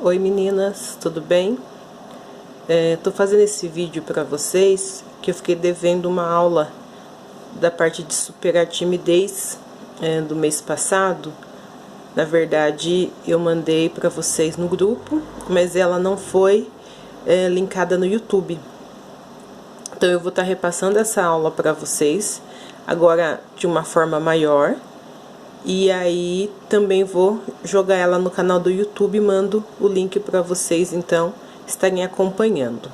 Oi meninas, tudo bem? Tô fazendo esse vídeo para vocês que eu fiquei devendo uma aula da parte de superar a timidez do mês passado. Na verdade, eu mandei para vocês no grupo, mas ela não foi linkada no YouTube. Então eu vou estar repassando essa aula para vocês agora de uma forma maior. E aí também vou jogar ela no canal do YouTube e mando o link para vocês então estarem acompanhando.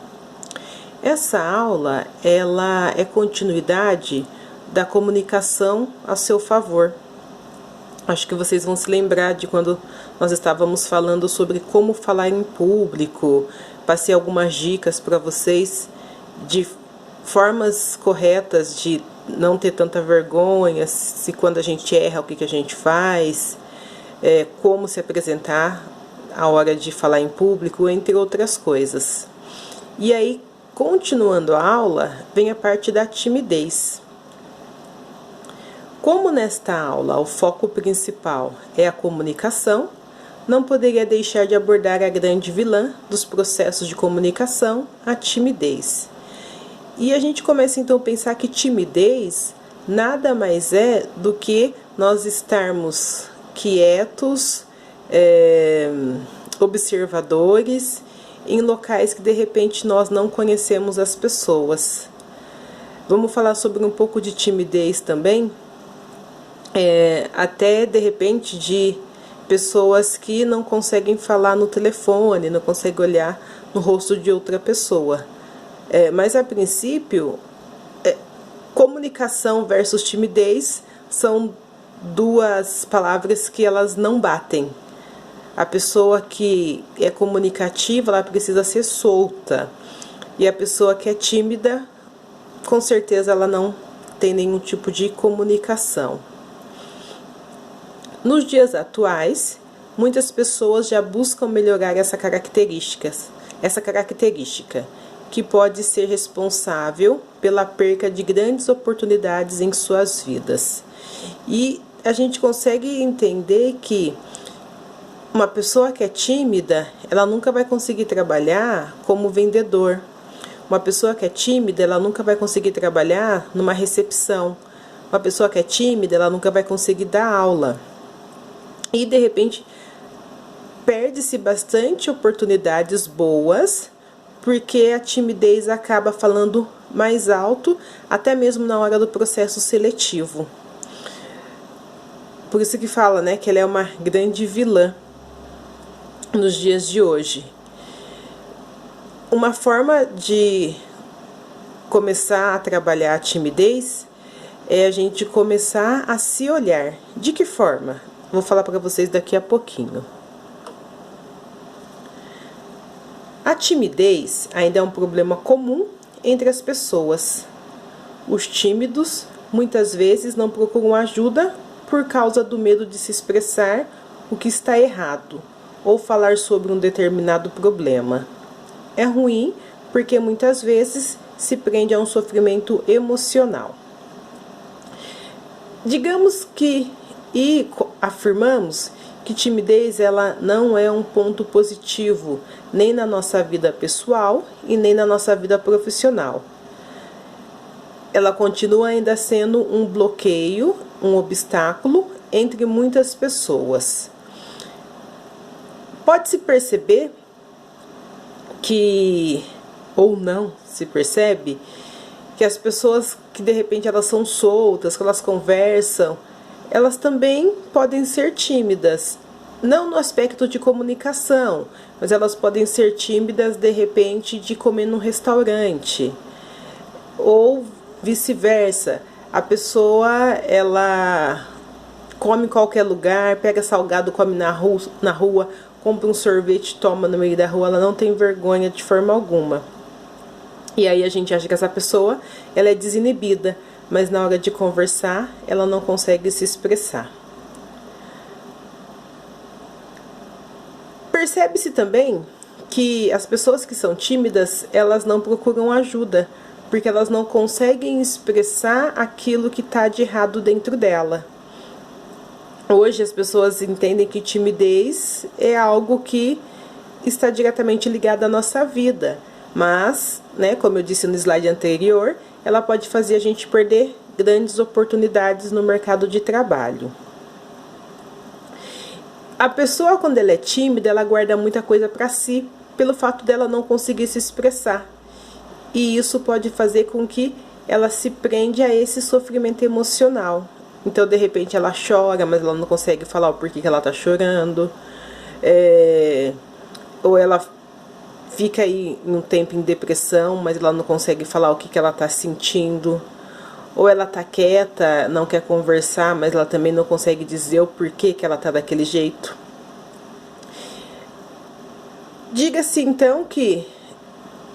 Essa aula, ela é continuidade da comunicação a seu favor. Acho que vocês vão se lembrar de quando nós estávamos falando sobre como falar em público. Passei algumas dicas para vocês de formas corretas de não ter tanta vergonha, se quando a gente erra, o que a gente faz, como se apresentar a hora de falar em público, entre outras coisas. E aí, continuando a aula, vem a parte da timidez. Como nesta aula o foco principal é a comunicação, não poderia deixar de abordar a grande vilã dos processos de comunicação, a timidez. E a gente começa então a pensar que timidez nada mais é do que nós estarmos quietos, observadores, em locais que de repente nós não conhecemos as pessoas. Vamos falar sobre um pouco de timidez também, até de repente de pessoas que não conseguem falar no telefone, não conseguem olhar no rosto de outra pessoa. Mas a princípio, comunicação versus timidez são duas palavras que elas não batem. A pessoa que é comunicativa, ela precisa ser solta. E a pessoa que é tímida, com certeza ela não tem nenhum tipo de comunicação. Nos dias atuais, muitas pessoas já buscam melhorar essa característica, que pode ser responsável pela perca de grandes oportunidades em suas vidas. E a gente consegue entender que uma pessoa que é tímida, ela nunca vai conseguir trabalhar como vendedor. Uma pessoa que é tímida, ela nunca vai conseguir trabalhar numa recepção. Uma pessoa que é tímida, ela nunca vai conseguir dar aula. E de repente perde-se bastante oportunidades boas, porque a timidez acaba falando mais alto, até mesmo na hora do processo seletivo. Por isso que fala, né, que ela é uma grande vilã nos dias de hoje. Uma forma de começar a trabalhar a timidez é a gente começar a se olhar. De que forma? Vou falar para vocês daqui a pouquinho. A timidez ainda é um problema comum entre as pessoas. Os tímidos muitas vezes não procuram ajuda por causa do medo de se expressar o que está errado ou falar sobre um determinado problema. É ruim porque muitas vezes se prende a um sofrimento emocional. Digamos que afirmamos que timidez ela não é um ponto positivo nem na nossa vida pessoal e nem na nossa vida profissional. Ela continua ainda sendo um bloqueio, um obstáculo entre muitas pessoas. Pode-se perceber que, ou não se percebe, que as pessoas que de repente elas são soltas, que elas conversam, elas também podem ser tímidas, não no aspecto de comunicação, mas elas podem ser tímidas de repente de comer num restaurante, ou vice-versa. A pessoa, ela come em qualquer lugar, pega salgado, come na rua, compra um sorvete, toma no meio da rua, ela não tem vergonha de forma alguma. E aí a gente acha que essa pessoa, ela é desinibida, mas na hora de conversar, ela não consegue se expressar. Percebe-se também que as pessoas que são tímidas, elas não procuram ajuda, porque elas não conseguem expressar aquilo que está de errado dentro dela. Hoje as pessoas entendem que timidez é algo que está diretamente ligada à nossa vida, mas, né, como eu disse no slide anterior, ela pode fazer a gente perder grandes oportunidades no mercado de trabalho. A pessoa, quando ela é tímida, ela guarda muita coisa para si, pelo fato dela não conseguir se expressar. E isso pode fazer com que ela se prende a esse sofrimento emocional. Então, de repente, ela chora, mas ela não consegue falar o porquê que ela está chorando. Ou ela fica aí um tempo em depressão, mas ela não consegue falar o que ela está sentindo. Ou ela está quieta, não quer conversar, mas ela também não consegue dizer o porquê que ela está daquele jeito. Diga-se então que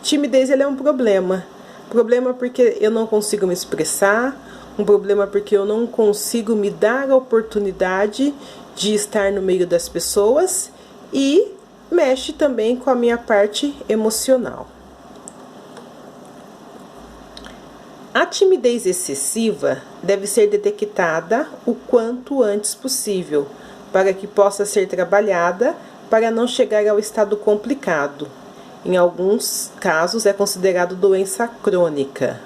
timidez é um problema. Problema porque eu não consigo me expressar, um problema porque eu não consigo me dar a oportunidade de estar no meio das pessoas e mexe também com a minha parte emocional. A timidez excessiva deve ser detectada o quanto antes possível, para que possa ser trabalhada para não chegar ao estado complicado. Em alguns casos é considerado doença crônica.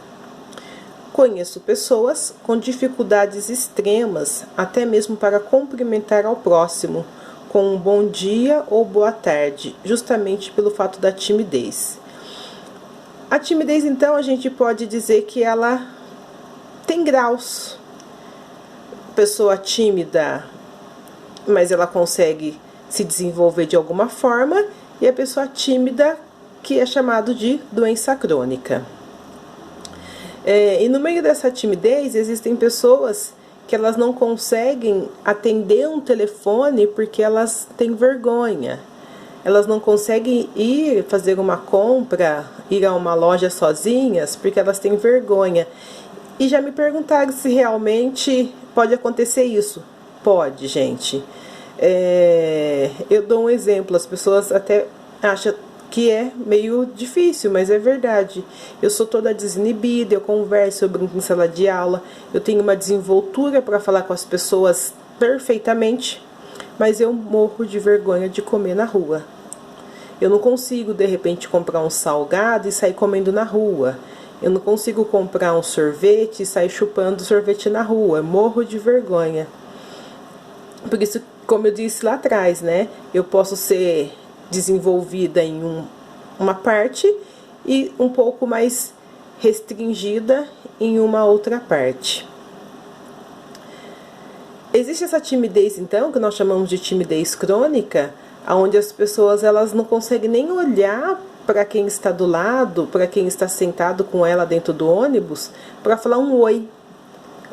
Conheço pessoas com dificuldades extremas, até mesmo para cumprimentar ao próximo, com um bom dia ou boa tarde, justamente pelo fato da timidez. A timidez, então, a gente pode dizer que ela tem graus. Pessoa tímida, mas ela consegue se desenvolver de alguma forma, e a pessoa tímida, que é chamado de doença crônica. E no meio dessa timidez, existem pessoas que elas não conseguem atender um telefone porque elas têm vergonha. Elas não conseguem ir fazer uma compra, ir a uma loja sozinhas, porque elas têm vergonha. E já me perguntaram se realmente pode acontecer isso. Pode, gente. Eu dou um exemplo, as pessoas até acham que é meio difícil, mas é verdade. Eu sou toda desinibida, eu converso, eu brinco em sala de aula, eu tenho uma desenvoltura para falar com as pessoas perfeitamente, mas eu morro de vergonha de comer na rua. Eu não consigo, de repente, comprar um salgado e sair comendo na rua. Eu não consigo comprar um sorvete e sair chupando sorvete na rua. Eu morro de vergonha. Por isso, como eu disse lá atrás, né? Eu posso ser desenvolvida em uma parte e um pouco mais restringida em uma outra parte. Existe essa timidez, então, que nós chamamos de timidez crônica, onde as pessoas elas não conseguem nem olhar para quem está do lado, para quem está sentado com ela dentro do ônibus, para falar um oi,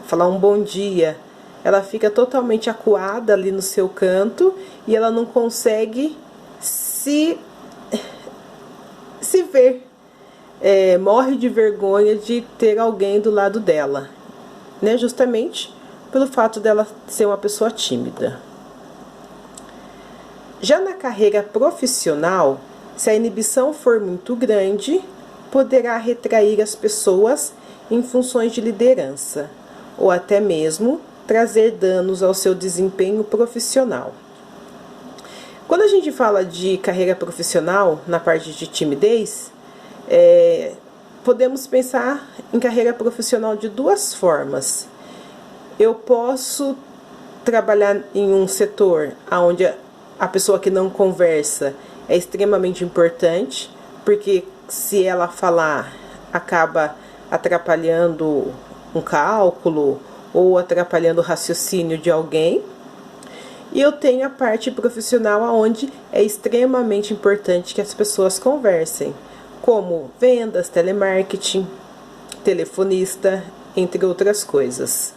falar um bom dia. Ela fica totalmente acuada ali no seu canto e ela não consegue se ver. Morre de vergonha de ter alguém do lado dela, né? Justamente pelo fato dela ser uma pessoa tímida. Já na carreira profissional, se a inibição for muito grande, poderá retrair as pessoas em funções de liderança, ou até mesmo trazer danos ao seu desempenho profissional. Quando a gente fala de carreira profissional, na parte de timidez, podemos pensar em carreira profissional de duas formas. Eu posso trabalhar em um setor onde a pessoa que não conversa é extremamente importante, porque se ela falar, acaba atrapalhando um cálculo ou atrapalhando o raciocínio de alguém. E eu tenho a parte profissional onde é extremamente importante que as pessoas conversem, como vendas, telemarketing, telefonista, entre outras coisas.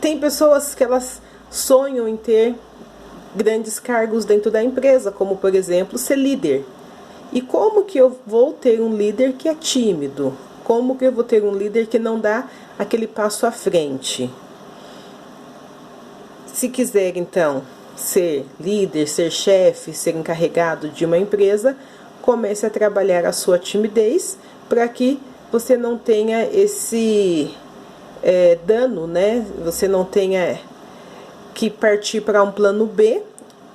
Tem pessoas que elas sonham em ter grandes cargos dentro da empresa, como por exemplo ser líder. E como que eu vou ter um líder que é tímido? Como que eu vou ter um líder que não dá aquele passo à frente? Se quiser então ser líder, ser chefe, ser encarregado de uma empresa, comece a trabalhar a sua timidez para que você não tenha esse dano, né? Você não tenha que partir para um plano B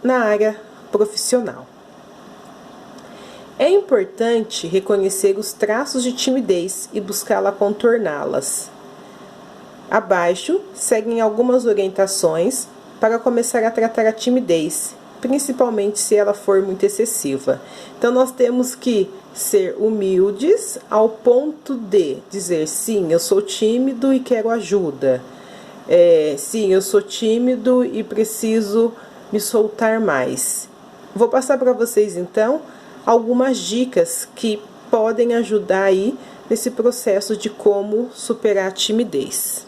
na área profissional. É importante reconhecer os traços de timidez e buscá-la contorná-las. Abaixo seguem algumas orientações para começar a tratar a timidez, principalmente se ela for muito excessiva. Então, nós temos que ser humildes ao ponto de dizer: sim, eu sou tímido e quero ajuda. Sim, eu sou tímido e preciso me soltar mais. Vou passar para vocês, então, algumas dicas que podem ajudar aí nesse processo de como superar a timidez.